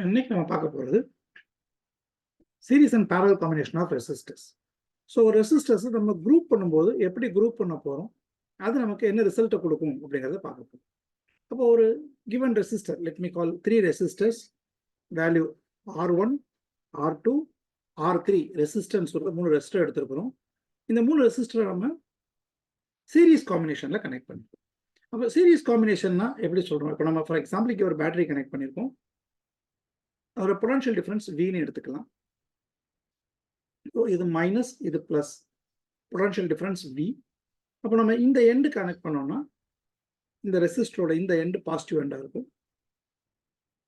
இன்னைக்கு நம்ம பார்க்க போகிறது series and parallel combination of resistors. So resistors நம்ம குரூப் பண்ணும்போது எப்படி குரூப் பண்ண போகிறோம், அது நமக்கு என்ன ரிசல்ட்டை கொடுக்கும் அப்படிங்கிறத பார்க்க போகிறோம். அப்போ ஒரு கிவன் ரெசிஸ்டர், லெட் மீ கால் 3 resistors, value R1, R2, R3 resistance ஒரு 3 ரெசிஸ்டர் எடுத்துருக்கிறோம். இந்த 3 ரெசிஸ்டரை நம்ம சீரிஸ் காம்பினேஷனில் கனெக்ட் பண்ணிருக்கோம். அப்போ சீரிஸ் காம்பினேஷன்னா எப்படி சொல்கிறோம்? இப்போ நம்ம ஃபார் எக்ஸாம்பிளுக்கு ஒரு பேட்டரி கனெக்ட் பண்ணியிருக்கோம். அதோட பொட்டன்ஷியல் டிஃபரன்ஸ் Vன்னு எடுத்துக்கலாம். இது மைனஸ், இது பிளஸ், பொட்டன்ஷியல் டிஃபரன்ஸ் V. அப்போ நம்ம இந்த எண்டு கனெக்ட் பண்ணோம்னா இந்த ரெசிஸ்டரோட இந்த எண்டு பாசிட்டிவ் எண்டாக இருக்கும்.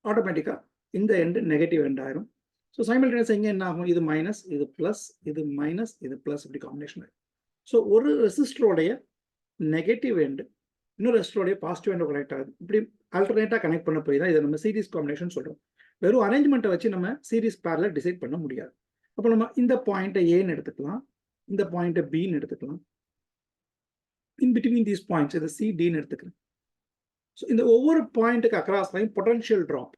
ஆட்டோமேட்டிக்காக இந்த எண்டு நெகட்டிவ் எண்ட் ஆயிரும். ஸோ சைமல்டேனியஸாக இங்கே என்ன ஆகும்? இது மைனஸ், இது பிளஸ், இது மைனஸ், இது பிளஸ், இப்படி காம்பினேஷன் ஆகும். ஸோ ஒரு ரெசிஸ்டரோடைய நெகட்டிவ் எண்டு இன்னொரு ரெசிஸ்டரோடைய பாசிட்டிவ் எண்டை கனெக்ட் ஆகுது. இப்படி ஆல்டர்னேட்டாக கனெக்ட் பண்ண போய் தான் இதை நம்ம சீரிஸ் காம்பினேஷன் சொல்கிறோம். வெறும் அரேஞ்ச்மெண்ட்டை வச்சு நம்ம சீரிஸ் பேரலை டிசைட் பண்ண முடியாது. அப்போ நம்ம இந்த பாயிண்ட்டை ஏன்னு எடுத்துக்கலாம், இந்த பாயிண்ட்டை பின்னு எடுத்துக்கலாம். இன் பிட்வீன் தீஸ் பாயிண்ட்ஸ் இதை சி டின்னு எடுத்துக்கலாம். ஸோ இந்த ஒவ்வொரு பாயிண்ட்டுக்கு அக்ராஸ்லையும் பொட்டன்ஷியல் ட்ராப்,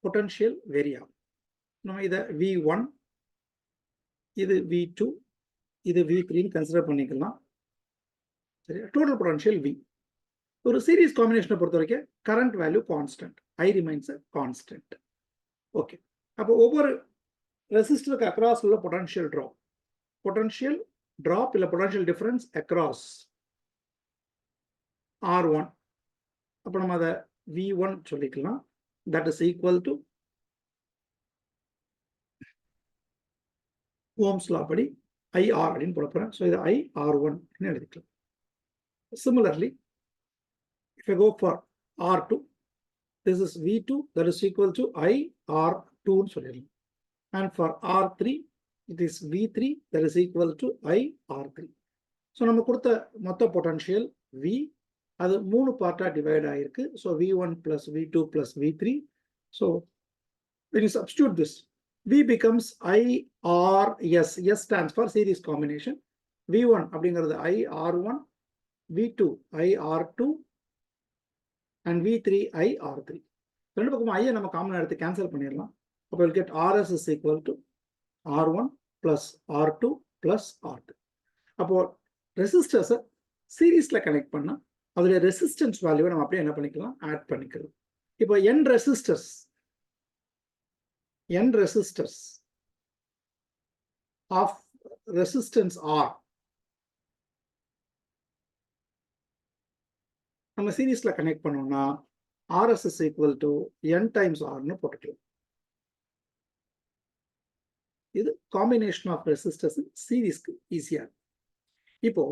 பொட்டன்ஷியல் வேரி ஆகும். நம்ம இதை V1, இது V2, இது V3ன்னு கன்சிடர் பண்ணிக்கலாம். சரி, டோட்டல் பொட்டன்ஷியல் V. ஒரு சீரிஸ் காம்பினேஷனை பொறுத்த வரைக்கும் current value constant, I remains constant. Okay, அப்போ ஒவ்வொரு ரெசிஸ்டருக்கு அக்ராஸ் உள்ள பொட்டன்ஷியல் ட்ராப் இல்லை பொட்டன்ஷியல் டிஃபரன்ஸ் அக்ராஸ் R1. அப்போ நம்ம அதை V1 சொல்லிக்கலாம். That is equal to Ohm's law படி IR அப்படின்னு போட போகிறேன். ஸோ இது IR1 எழுதிக்கலாம். Similarly, if I go for R2, this is V2, that is equal to IR2 சொல்லிடலாம். And for R3, it is V3, that is equal to IR3. So நம்ம கொடுத்த மொத்த பொட்டன்ஷியல் V, அது 3 பார்ட்டாக டிவைட் ஆகிருக்கு. So V1 plus V2 plus V3. So when you substitute this, V becomes IRS. S stands for series combination. V1 அப்படிங்கிறது IR1, V2 IR2, and V3 IR3. ரெண்டு பக்கமும் ஐயை நம்ம காமன் எடுத்து கேன்சல் பண்ணிடலாம். அப்போ we'll get RS is equal to R1 plus R2 plus R3. அப்போ ரெசிஸ்டர்ஸை சீரீஸில் connect பண்ணால் அதோடைய ரெசிஸ்டன்ஸ் வேல்யூவை நம்ம அப்படியே என்ன பண்ணிக்கலாம், ஆட் பண்ணிக்கலாம். இப்போ n resistors of resistance R நம்ம சீரீஸில் கனெக்ட் பண்ணோம்னா RS is equal to n times Rன்னு போட்டுக்கலாம். இது காம்பினேஷன் ஆஃப் ரெசிஸ்டர்ஸ் சீரீஸ்க்கு ஈஸியாக இருக்கும். இப்போ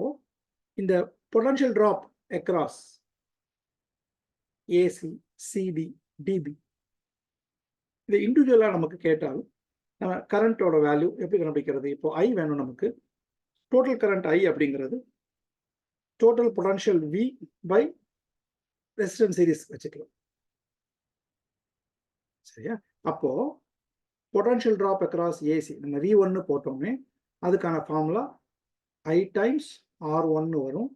இந்த potential drop across AC, CD, DB இது இண்டிவிஜுவலாக நமக்கு கேட்டாலும் நம்ம கரண்ட்டோட வேல்யூ எப்படி கண்டுபிடிக்கிறது? இப்போ I வேணும் நமக்கு. டோட்டல் கரண்ட் I அப்படிங்கிறது total potential V by resistance series வச்சுக்கலாம். சரியா? அப்போ பொட்டன்ஷியல் ட்ராப் அக்ராஸ் AC நம்ம V1 போட்டோமே அதுக்கான ஃபார்முலா I டைம்ஸ் R1 வரும்.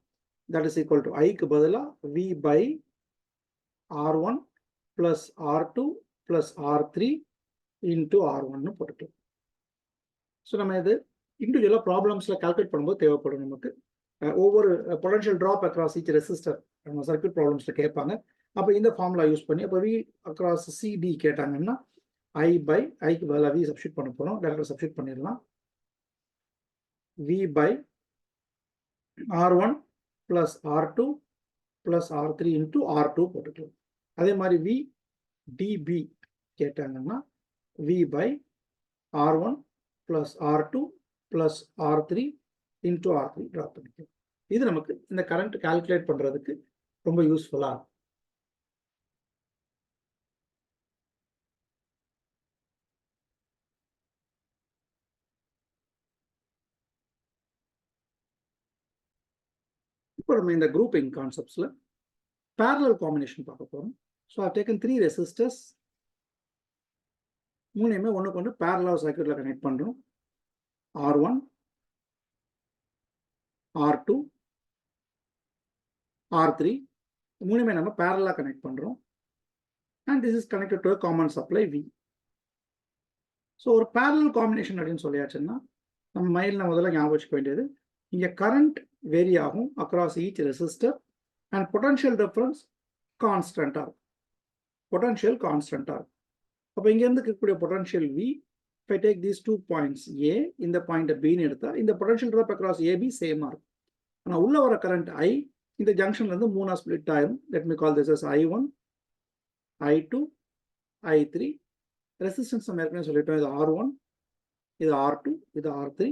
தட் இஸ் ஈக்குவல் டு ஐக்கு பதிலாக V by R1 plus R2 plus R3 into R1 போட்டுக்கலாம். ஸோ நம்ம இது இண்டிவிஜுவலாக ப்ராப்ளம்ஸில் கால்குலேட் பண்ணும்போது தேவைப்படும் நமக்கு. ஒவ்வொரு potential drop across each resistor நம்ம சர்க்யூட் ப்ராப்ளம்ஸில் கேட்பாங்க. அப்போ இந்த ஃபார்முலா யூஸ் பண்ணி அப்போ V அக்ராஸ் CD கேட்டாங்கன்னா I பை ஐக்கு பதிலாக V சப்ஸ்டியூட் பண்ண போகிறோம். டேரக்டாக சப்ஸ்டியூட் பண்ணிடலாம். V by R1 plus R2 plus R3 into R2 போட்டுக்கலாம். அதே மாதிரி V DB கேட்டாங்கன்னா V by R1 plus R2 plus R3 into R3 drop பண்ணிக்கலாம். இது நமக்கு இந்த கரண்ட் கால்குலேட் பண்ணுறதுக்கு ரொம்ப யூஸ்ஃபுல்லாக இருக்கும். இப்போ நம்ம இந்த குரூப்பிங் கான்செப்ட்ஸில் parallel காம்பினேஷன் பார்க்க போகிறோம். ஸோ I've taken 3 ரெசிஸ்டர்ஸ், மூணுமே ஒன்றுக்கு ஒன்று பேரலல் சர்க்யூட்டில் கனெக்ட் பண்ணுறோம். R1, R2, R3 மூணுமே நம்ம பேரலாக கனெக்ட் பண்ணுறோம். And this is connected to common supply V. So ஒரு பேரலல் காம்பினேஷன் அப்படின்னு சொல்லியாச்சுன்னா நம்ம மைண்டில் முதல்ல ஞாபகம் வச்சுக்க வேண்டியது, இங்கே கரண்ட் வேரி ஆகும் across each resistor and potential difference கான்ஸ்டன்டாக இருக்கும். பொட்டன்ஷியல் கான்ஸ்டன்டாக இருக்கும். அப்போ இங்கேருந்து இருக்கக்கூடிய potential V, if I take these 2 points A, இந்த பாயிண்ட் Bன்னு எடுத்தால் இந்த பொட்டன்ஷியல் ட்ராப் அக்ராஸ் AB சேமாக இருக்கும். ஆனால் உள்ள வர கரண்ட் I இந்த ஜங்ஷன்லேருந்து 3 ஸ்பிளிட் ஆயிரும். Let me call this as I1, I2, I3. Resistance நம்ம ஏற்கனவே சொல்லிட்டோம், இது R1, இது R2, இது R3.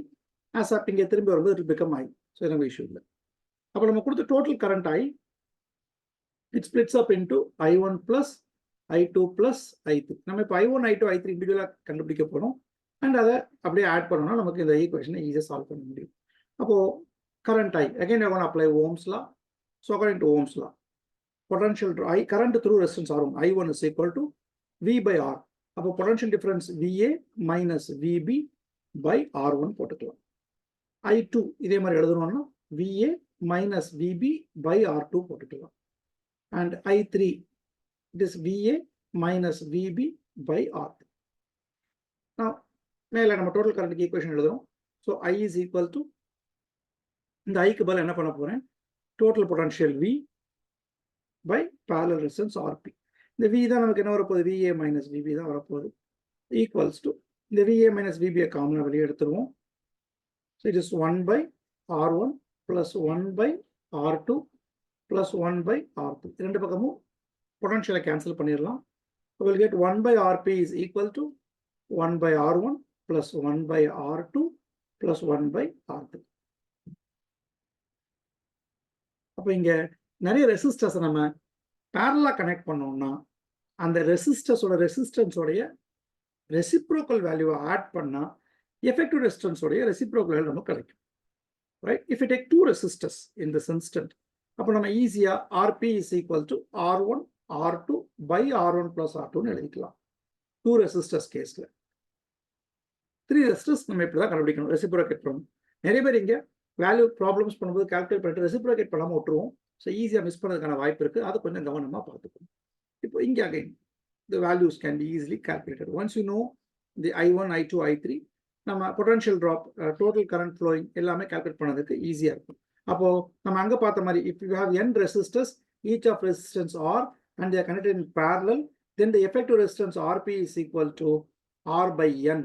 ஆஸ் ஆப் இங்கே திரும்பி வரும்போது இட் பிகம் I. ஸோ எனக்கு இஷ்யூ இல்லை. அப்போ நம்ம கொடுத்த total current I, it splits up into I1 plus I2 plus I3. நம்ம இப்போ I1, I2, I3 இண்டிவிஜுவலாக கண்டுபிடிக்க போகிறோம். அண்ட் அதை அப்படியே ஆட் பண்ணோம்னா நமக்கு இந்த ஈக்குவேஷனை ஈஸியாக சால்வ் பண்ண முடியும். அப்போது current I, again I want to apply Ohm's law. So according to Ohm's law, potential I current through resistance R1, I1 is equal to V by R. அப்போ potential difference VA minus VB by R1 போட்டுக்கலாம். I2 இதே மாதிரி எழுதணும்னா VA minus VB by R2 போட்டுக்கலாம். And I3, it is VA minus VB by R3. Now, மேலே நம்ம total current equation எழுதுறோம். So I is equal to, இந்த ஐக்கு பதில் என்ன பண்ண போறேன், total potential V by parallel resistance RP. இந்த V தான் நமக்கு என்ன வரப்போகுது, VA minus VB தான் வரப்போகுது, ஈக்குவல்ஸ் டு இந்த VA minus VB காமனாக வெளியே எடுத்துருவோம். So it is 1 by R1 plus 1 by R2 plus 1 by R3. ரெண்டு பக்கமும் பொட்டன்ஷியலை கேன்சல் பண்ணிடலாம். we'll get 1 by RP is equal to 1 by R1 plus 1 by R2 plus 1 by R3. அப்போ இங்கே நிறைய ரெசிஸ்டர்ஸை நம்ம பேரலாக கனெக்ட் பண்ணோம்னா அந்த ரெசிஸ்டன்ஸோடைய ரெசிப்ரோக்கல் வேல்யூவை ஆட் பண்ணால் எஃபெக்டிவ் ரெசிஸ்டன்ஸோடைய ரெசிப்ரோக்கல் வேல்யூ நமக்கு கிடைக்கும். Right, if you take 2 resistors in this instant, அப்போ நம்ம ஈஸியாக RP is equal to R1 R2 by R1 plus R2ன்னு எழுதிக்கலாம். 2 ரெசிஸ்டர்ஸ் கேஸில் 3 ரெசிஸ்டர்ஸ் நம்ம இப்படி தான் கண்டுபிடிக்கணும், ரெசிப்ரோகேட் பண்ணணும். நிறைய பேர் இங்கே வேல்யூ ப்ராப்ளம்ஸ் பண்ணும்போது கால்குலேட் பண்ணிட்டு ரெசிப்ரோகேட் பண்ணாமல் விட்டுருவோம். ஸோ ஈஸியாக மிஸ் பண்ணுறதுக்கான வாய்ப்பு இருக்குது. அதை கொஞ்சம் கவனமாக பார்த்துக்கணும். இப்போ இங்கே again the values can be easily calculated. Once you know the I1, I2, I3, நம்ம potential drop, total current flowing எல்லாமே கால்குலேட் பண்ணதுக்கு ஈஸியாக இருக்கும். அப்போது நம்ம அங்கே பார்த்த மாதிரி if you have n resistors, each of resistance R and they are connected in parallel, then the effective resistance RP is equal to R by N.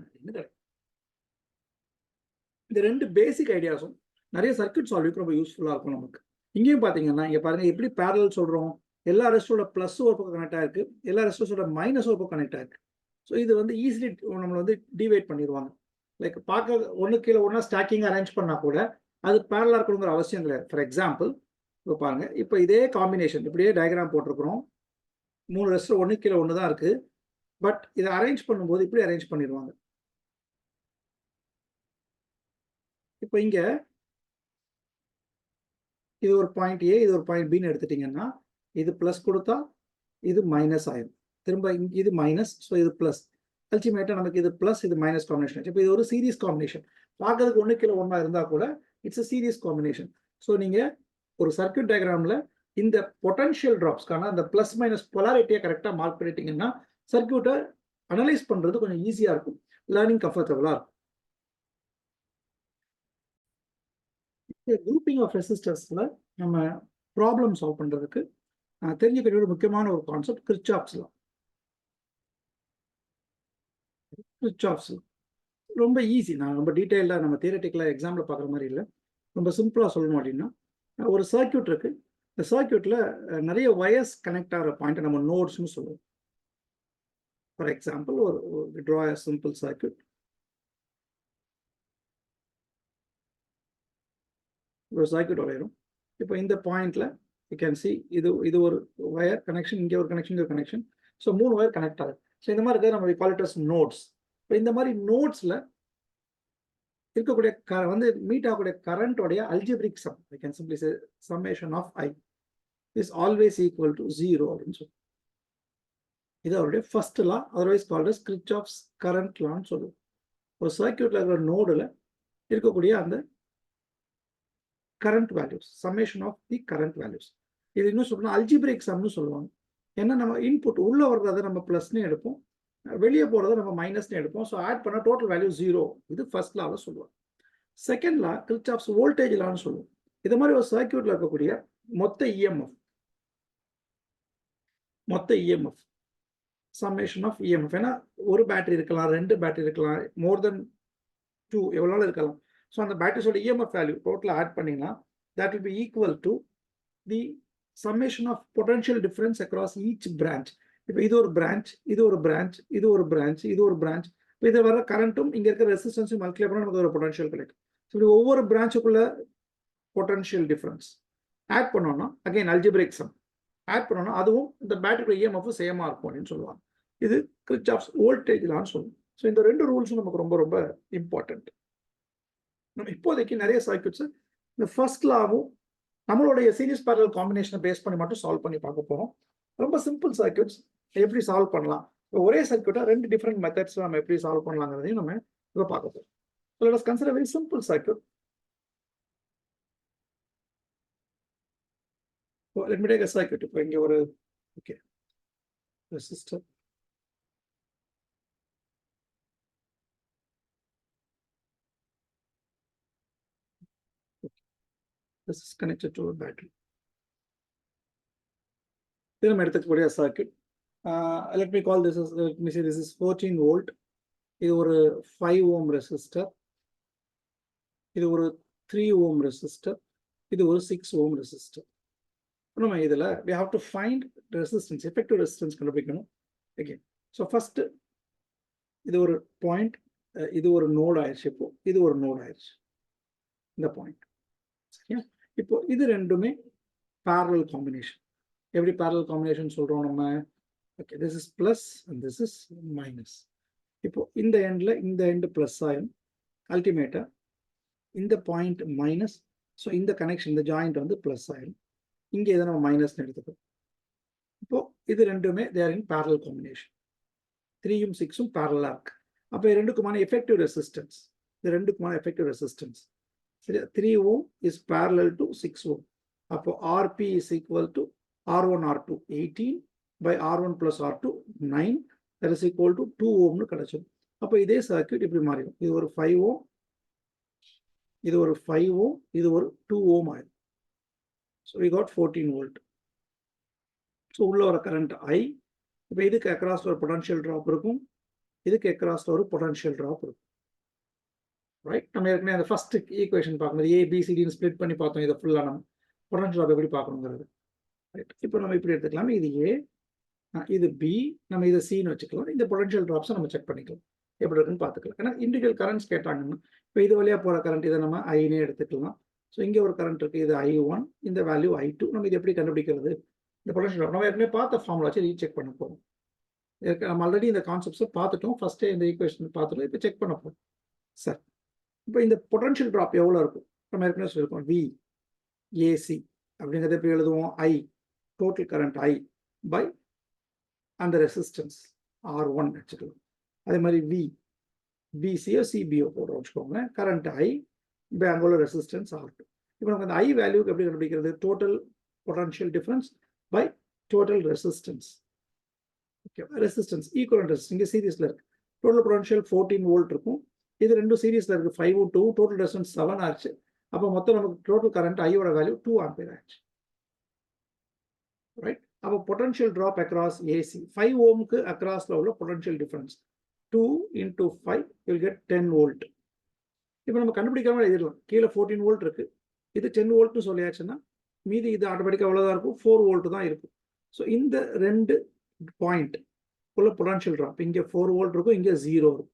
இந்த ரெண்டு பேசிக் ஐடியாஸும் நிறைய சர்க்யூட் சால்விக்கு ரொம்ப யூஸ்ஃபுல்லாக இருக்கும் நமக்கு. இங்கேயும் பார்த்தீங்கன்னா இங்கே பாருங்கள் எப்படி பேரலல் சொல்கிறோம், எல்லா ரெஸ்டரோட ப்ளஸ் ஒரு பக்கம் கனெக்ட் ஆகிருக்கு, எல்லா ரெஸ்டர்ஸோட மைனஸ் ஒரு பக்கம் கனெக்ட் ஆகிருக்கு. ஸோ இது வந்து ஈஸிலி நம்மளை டிவைட் பண்ணிடுவாங்க. லைக் பார்க்க ஒன்று கீழே ஒன்றா ஸ்டாக்கிங் அரேஞ்ச் பண்ணால் கூட அது பேரலாக இருக்கணுங்கிற அவசியம் கிடையாது. ஃபார் எக்ஸாம்பிள் இப்போ பாருங்கள், இப்போ இதே காம்பினேஷன் இப்படியே டயக்ராம் போட்டிருக்கிறோம், 3 ரெஸ்டர் ஒன்று கீழே ஒன்று தான் இருக்குது. பட் இதை அரேஞ்ச் பண்ணும்போது இப்படி அரேஞ்ச் பண்ணிடுவாங்க. இப்போ இங்கே இது ஒரு பாயிண்ட் A, இது ஒரு பாயிண்ட் Bன்னு எடுத்துட்டீங்கன்னா இது ப்ளஸ் கொடுத்தா இது மைனஸ் ஆயிடும், திரும்ப இது மைனஸ், ஸோ இது ப்ளஸ். அல்டிமேட்டாக நமக்கு இது ப்ளஸ் இது மைனஸ் காம்பினேஷன். இப்போ இது ஒரு சீரீஸ் காம்பினேஷன், பார்க்கறதுக்கு ஒன்று கீழே ஒன்றா இருந்தால் கூட it's a series combination. So நீங்கள் ஒரு சர்க்யூட் டயக்ராமில் இந்த பொட்டன்ஷியல் ட்ராப்ஸ்க்கான அந்த ப்ளஸ் மைனஸ் பொலாரிட்டியை கரெக்டாக மார்க் பண்ணிட்டீங்கன்னா சர்க்யூட்டை அனலைஸ் பண்ணுறது கொஞ்சம் ஈஸியாக இருக்கும், லேர்னிங் கம்ஃபர்டபுளாக இருக்கும். குரூப்பிங் ஆஃப் ரெசிஸ்டர்ஸில் நம்ம ப்ராப்ளம் சால்வ் பண்ணுறதுக்கு தெரிஞ்சுக்க வேண்டிய முக்கியமான ஒரு கான்செப்ட் கிர்ச்சாஃப்ஸ் லா. கிர்ச்சாஃப்ஸ் லா ரொம்ப ஈஸி, நான் ரொம்ப டீட்டெயிலாக நம்ம தியரட்டிக்கலாக எக்ஸாம்பிள் பார்க்குற மாதிரி இல்லை, ரொம்ப சிம்பிளாக சொல்லணும் அப்படின்னா ஒரு சர்க்யூட் இருக்குது, இந்த சர்க்யூட்டில் நிறைய வயர்ஸ் கனெக்ட் ஆகிற பாயிண்ட்டை நம்ம நோட்ஸ்னு சொல்லுவோம். ஃபார் எக்ஸாம்பிள் ஒரு ட்ரா a சிம்பிள் சர்க்யூட். ஒரு சர்க்யூட் வரைகிறோம். இப்போ இந்த பாயிண்ட்ல யூ கேன் சி இது ஒரு வயர் கனெக்ஷன், இங்கே ஒரு கனெக்ஷன், இங்கே ஒரு கனெக்ஷன். ஸோ 3 வயர் கனெக்ட் ஆகுது. ஸோ இந்த மாதிரி இருக்கிறது நம்ம கால் இட் அஸ் நோட்ஸ். இப்போ இந்த மாதிரி நோட்ஸில் இருக்கக்கூடிய வந்து மீட் ஆகக்கூடிய கரண்டோடைய algebraic sum, I can simply say summation of I is always equal to 0 அப்படின்னு சொல்லுவோம். இது அவருடைய first law, otherwise called as Kirchhoff's current லான்னு சொல்லுவோம். ஒரு சர்க்யூட்ல இருக்கிற நோடில் இருக்கக்கூடிய அந்த current values, summation of the current values. இது இன்னும் சொல்லணும் அல்ஜிப்ரிக் சம்னு சொல்லுவாங்க. ஏன்னா நம்ம இன்புட் உள்ள வர்றதை நம்ம பிளஸ்னு எடுப்போம், வெளியே போகிறத நம்ம மைனஸ்னு எடுப்போம். ஸோ ஆட் பண்ண டோட்டல் வேல்யூ 0. இது ஃபர்ஸ்ட் லாவில் சொல்லுவோம். செகண்ட் லா கிர்ச்சாஃப்ஸ் வோல்டேஜ் லான்னு சொல்லுவோம். இது மாதிரி ஒரு சர்க்யூட்ல இருக்கக்கூடிய மொத்த இஎம்எஃப் சம்மேஷன் ஆஃப் இஎம்எஃப். ஏன்னா ஒரு பேட்டரி இருக்கலாம், 2 பேட்டரி இருக்கலாம், மோர் தென் 2 எவ்வளோ இருக்கலாம். ஸோ அந்த பேட்டரிஸோட இஎம்எஃப் வேல்யூ டோட்டலாக ஆட் பண்ணிங்கன்னா that will be equal to the summation of potential difference across each branch. இப்போ இது ஒரு பிரான்ச், இது ஒரு பிரான்ச், இது ஒரு பிரான்ச், இது ஒரு பிரான்ச். இப்போ இதை வர கரண்ட்டும் இங்கே இருக்கிற ரெசிஸ்டன்ஸும் மல்டிப்ளை பண்ணால் நமக்கு ஒரு பொட்டன்ஷியல் கிடைக்கும். ஸோ இப்படி ஒவ்வொரு பிரான்ச்சுக்குள்ள பொட்டன்ஷியல் டிஃபரன்ஸ் ஆட் பண்ணோம்னா அகைன் அல்ஜிபிரிக் சம் ஆட் பண்ணோம்னா அதுவும் இந்த பேட்டரியோட இஎம்எஃப் சேமாக இருக்கும் அப்படின்னு சொல்லுவாங்க. இது கிர்ச்சாஃப்ஸ் வோல்டேஜ் லான்னு சொல்லுவோம். ஸோ இந்த 2 ரூல்ஸும் நமக்கு ரொம்ப ரொம்ப இம்பார்ட்டன்ட். நம்ம இப்போதைக்கு நிறைய சர்க்யூட்ஸ் இந்த ஃபர்ஸ்ட் லாவும் நம்மளுடைய சீரிஸ் பேரலல் காம்பினேஷனை பேஸ் பண்ணி மட்டும் சால்வ் பண்ணி பார்க்க போகிறோம். ரொம்ப சிம்பிள் சர்க்யூட்ஸ் எப்படி சால்வ் பண்ணலாம், ஒரே சர்க்யூட்டை 2 டிஃப்ரெண்ட் மெத்தட்ஸ் நம்ம எப்படி சால்வ் பண்ணலாங்கிறதையும் நம்ம இதை பார்க்க போகிறோம். So let us consider a very simple circuit. So let me take a circuit. இப்போ இங்கே ஒரு okay resistor. This is connected to a battery. Then I'm going to circuit. Let me call this as, let me say this is 14 volt. This is a 5 ohm resistor. This is a 3 ohm resistor. This is a 6 ohm resistor. We have to find resistance, effective resistance. Again, so first, this is a point. This is a node. This is a node. The point. Yeah. இப்போ இது ரெண்டுமே parallel combination. Every parallel combination சொல்றோம் நம்ம. Okay, this is plus and this is minus. இப்போ இந்த எண்ட்ல இந்த end plus ஆகும், அல்டிமேட்டா இந்த பாயிண்ட் மைனஸ். ஸோ இந்த கனெக்ஷன் இந்த ஜாயிண்ட் வந்து பிளஸ் ஆகும், இங்கே இதை நம்ம மைனஸ் எடுத்துக்கோ. இப்போ இது ரெண்டுமே they are in parallel combination. 3யும் 6ம் parallel இருக்கு. அப்போ ரெண்டுக்குமான எஃபெக்டிவ் ரெசிஸ்டன்ஸ், இது ரெண்டுக்குமான effective resistance 3 ohm is parallel to 6 ohm. அப்போ RP is equal to R1 R2 18 by R1 plus R2 9, that is equal to 2 ohm னு கிடைச்சது. அப்போ இதே சர்க்யூட் இப்படி மாறிடும். இது ஒரு 5 ohm, இது ஒரு 5 ohm, இது ஒரு 2 ohm ஆயிடும். So we got 14 volt. So உள்ள ஒரு கரண்ட் I. இப்போ இதுக்கு அக்ராஸ் ஒரு பொட்டன்ஷியல் ட்ராப் இருக்கும், இதுக்கு அக்ராஸ் ஒரு பொட்டன்ஷியல் ட்ராப் இருக்கும். ரைட், நம்ம ஏற்கனவே அந்த ஃபர்ஸ்ட் ஈக்குவேஷன் பார்க்கணும், ஏபிசிடின்னு ஸ்ப்ளிட் பண்ணி பார்த்தோம். இதை ஃபுல்லாக நம்ம பொட்டன்ஷியல் ட்ராப் எப்படி பார்க்கணுங்கிறது. ரைட், இப்போ நம்ம இப்படி எடுத்துக்கலாம். இது ஏ, இது பி, நம்ம இதை சின்னு வச்சுக்கலாம். இந்த பொட்டன்ஷியல் ட்ராப்ஸை நம்ம செக் பண்ணிக்கலாம், எப்படி இருக்குன்னு பார்த்துக்கலாம். ஏன்னா இண்டிவிஜுவல் கரண்ட்ஸ் கேட்டாங்கன்னா இப்போ இது வழியாக போகிற கரண்ட் இதை நம்ம ஐனே எடுத்துக்கலாம். ஸோ இங்கே ஒரு கரண்ட் இருக்குது, இது I1, இந்த வேல்யூ I2. நம்ம இது எப்படி கண்டுபிடிக்கிறது? இந்த பொட்டன்ஷியல் ட்ராப் நம்ம ஏற்கனவே பார்த்த ஃபார்முலா வச்சு ரீசெக் பண்ண போகிறோம். நம்ம ஆல்ரெடி இந்த கான்செப்ட்ஸை பார்த்துட்டோம், ஃபர்ஸ்டே இந்த ஈக்குவேஷன் பார்த்துட்டோம், இப்போ செக் பண்ண போகிறோம். சார் இப்போ இந்த பொட்டன்ஷியல் ட்ராப் எவ்வளோ இருக்கும்? நம்ம ஏற்கனவே சொல்லியிருக்கோம், வி ஏசி அப்படிங்கிறத எப்படி எழுதுவோம்? ஐ, டோட்டல் கரண்ட் ஐ பை அந்த ரெசிஸ்டன்ஸ் R1 வச்சுக்கலாம். அதே மாதிரி வி பிசிஓ சிபிஓ போட வச்சுக்கோங்க, கரண்ட் ஐ பை அங்கே உள்ள ரெசிஸ்டன்ஸ் R2. இப்போ நமக்கு அந்த ஐ வேல்யூக்கு எப்படி கண்டுபிடிக்கிறது? Total potential difference by total resistance. Okay, resistance equivalent resistance இங்கே சீரீஸில் இருக்கு. டோட்டல் பொட்டன்ஷியல் 14 வோல்ட் இருக்கும், இது ரெண்டும் சீரீஸ்ல இருக்கு. 5 2 டோட்டல் ரெசிஸ்டன்ஸ் 7 ஆச்சு. அப்போ மொத்தம் நமக்கு டோட்டல் கரண்ட் ஐயோட வேல்யூ 2 ஆம்பியர் ஆச்சு. ரைட், அப்போ பொட்டன்ஷியல் ட்ராப் அக்ராஸ் ஏசி 5 ஓம்க்கு அக்ராஸ்ல உள்ள potential difference 2 into 5 will get 10 volt. இப்போ நம்ம கண்டுபிடிக்காம எழுதிடலாம், கீழே 14 வோல்ட் இருக்கு, இது 10 வோல்ட்னு சொல்லியாச்சுன்னா மீதி இது ஆட்டோமேட்டிக்காக அவ்வளோதான் இருக்கும், 4 வோல்ட் தான் இருக்கும். ஸோ இந்த 2 பாயிண்ட் உள்ள பொட்டன்ஷியல் ட்ராப் இங்கே 4 வோல்ட் இருக்கும், இங்கே 0 இருக்கும்.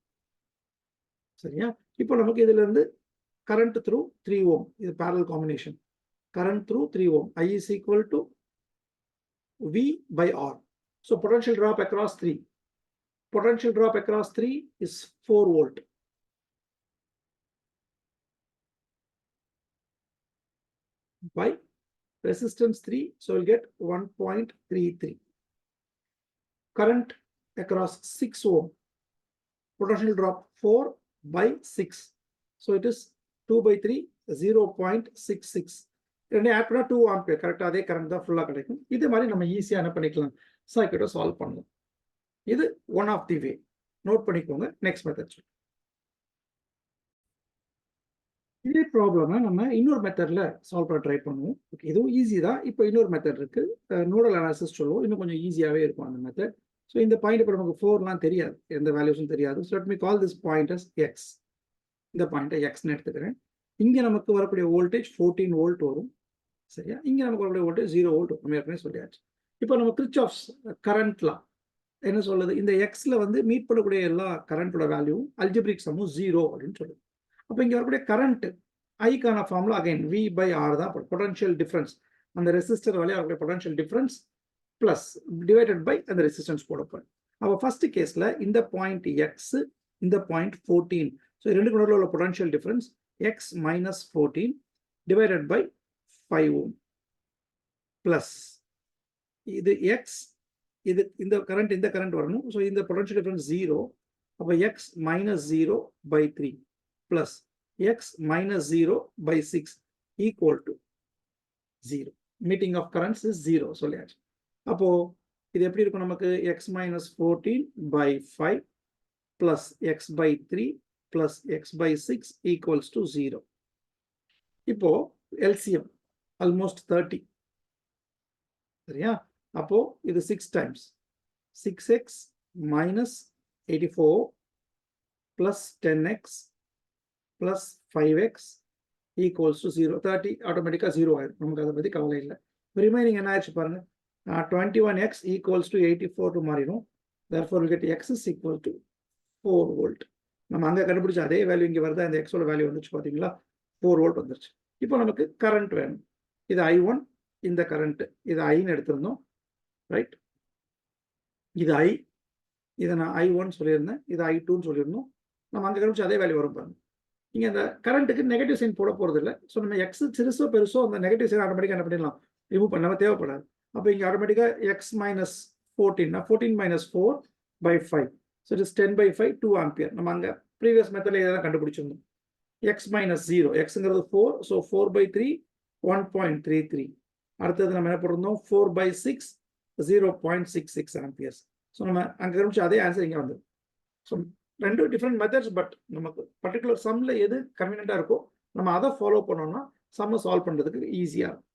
சரியா? இப்போ நமக்கு இதுல இருந்து கரண்ட் த்ரூ 3 ohm, இது parallel combination, current through 3 ohm, I is equal to V by R. So potential drop across 3, potential drop across 3 is 4 volt. By resistance 3, so we'll get 1.33. Current across 6 ohm, potential drop 4 by 6, so it is 2 by 3, 0.66. ரெண்டு add பண்ணால் 2 ampere கரெக்டாக அதே current தான் ஃபுல்லாக கிடைக்கும். இதே மாதிரி நம்ம ஈஸியாக என்ன பண்ணிக்கலாம், சர்க்யூட்டை சால்வ் பண்ணலாம். இது one of the way. Note பண்ணிக்கோங்க. நெக்ஸ்ட் மெத்தட் சொல்றேன். இதே ப்ராப்ளம நம்ம இன்னொரு மெத்தட்ல சால்வ் பண்ண ட்ரை பண்ணுவோம். ஓகே, இதுவும் ஈஸி தான். இப்போ இன்னொரு மெத்தட் இருக்கு. நோடல் அனாலிசிஸ் சொல்லுவோம். இன்னும் கொஞ்சம் ஈஸியாவே இருக்கும் அந்த மெத்தட். ஸோ இந்த பாயிண்ட் இப்போ நமக்கு 4லாம் தெரியாது. எந்த வேல்யூஸும் தெரியாது. So let me call this point as X. இந்த பாயிண்ட்டை எக்ஸ்ன்னு எடுத்துக்கிறேன். இங்க நமக்கு வரக்கூடிய வோல்டேஜ் 14 வோல்ட் வரும். சரியா? இங்க நமக்கு வரக்கூடிய வோல்டேஜ் 0 வோல்ட் நம்ம ஏற்கனவே சொல்லியாச்சு. இப்போ நம்ம கிர்ச்சாஃப்ஸ் கரண்ட் லா என்ன சொல்லுது? இந்த எக்ஸ்ல வந்து மீட் பண்ணக்கூடிய எல்லா கரண்டோட வேல்யூவும் அல்ஜிப்ரிக் சம்மும் 0 அப்படின்னு சொல்லுது. அப்போ இங்க வரக்கூடிய கரண்ட் ஐக்கான formula again V by R தான் பொட்டன்ஷியல் டிஃபரன்ஸ். அந்த ரெசிஸ்டர் வழியாக வரக்கூடிய potential difference plus divided by அந்த ரெசிஸ்டன்ஸ் போடப்படும். அப்போ ஃபர்ஸ்ட் கேஸ்ல இந்த பாயிண்ட் எக்ஸ், இந்த பாயிண்ட் 14. ஸோ ரெண்டு நடுவில் உள்ள potential difference X minus 14 divided by 5 ohm plus இது எக்ஸ், இது இந்த கரண்ட் வரணும். ஸோ இந்த பொட்டன்ஷியல் டிஃபரன்ஸ் 0. அப்போ x minus 0 by 3 plus x minus 0 by 6 equal to 0. Meeting of currents is 0. சொல்லியாச்சு. அப்போ இது எப்படி இருக்கும்? நமக்கு x minus 14 by 5 plus x by 3 plus x by 6 equals to 0. இப்போ LCM almost 30. சரியா? அப்போ இது 6 times 6x minus 84 plus 10x plus 5x equals to 0. 30 ஆட்டோமேட்டிக்காக 0 ஆயிடும். நமக்கு அதை பற்றி கவலை இல்லை. ரிமைனிங் என்ன ஆயிடுச்சு பாருங்க. 21x equals to 84 மாறிடும். therefore we get x is equal to 4 volt. நம்ம அங்கே கண்டுபிடிச்ச அதே வேல்யூ இங்கே வருது. அந்த எக்ஸோட வேல்யூ வந்துச்சு பார்த்தீங்களா? 4 வோல்ட் வந்துருச்சு. இப்போ நமக்கு கரண்ட் வேணும். இது I1, இந்த கரண்ட் இது ஐன்னு எடுத்திருந்தோம். ரைட், இது I, இதை நான் I1 சொல்லியிருந்தேன், இது I2ன்னு சொல்லியிருந்தோம். நம்ம அங்கே கண்டுபிடிச்ச அதே வேல்யூ வரும் பாருங்க. இங்கே அந்த கரண்ட்டுக்கு நெகட்டிவ் சைன் போட போகிறது இல்லை. ஸோ நம்ம எக்ஸ் சிறுசோ பெருசோ அந்த நெகட்டிவ் சைன் ஆட்டோமேட்டிக்காக என்ன பண்ணிடலாம்? ரிமூவ் பண்ண தேவைப்படாது. அப்போ இங்கே ஆட்டோமேட்டிக்காக x minus 14 14 minus 4 by 5. So it is 10 by 5 2 ampere. நம்ம அங்கே ப்ரீவியஸ் மெத்தடில் இதெல்லாம் கண்டுபிடிச்சிருந்தோம். எக்ஸ் மைனஸ் 0, எக்ஸுங்கிறது 4. So 4 by 3 1.33. அடுத்தது நம்ம என்ன போட்டிருந்தோம்? 4 by 6 0.66 ஆம்பியர்ஸ். ஸோ நம்ம அங்கே கண்டுபிடிச்ச அதே ஆன்சர் இங்கே வந்து. ஸோ ரெண்டு டிஃப்ரெண்ட் மெத்தட்ஸ். பட் நமக்கு பர்டிகுலர் சம்மில் எது கன்வீனியண்டாக இருக்கோ நம்ம அதை ஃபாலோ பண்ணோம்னா சம்மை சால்வ் பண்ணுறதுக்கு ஈஸியாக இருக்கும்.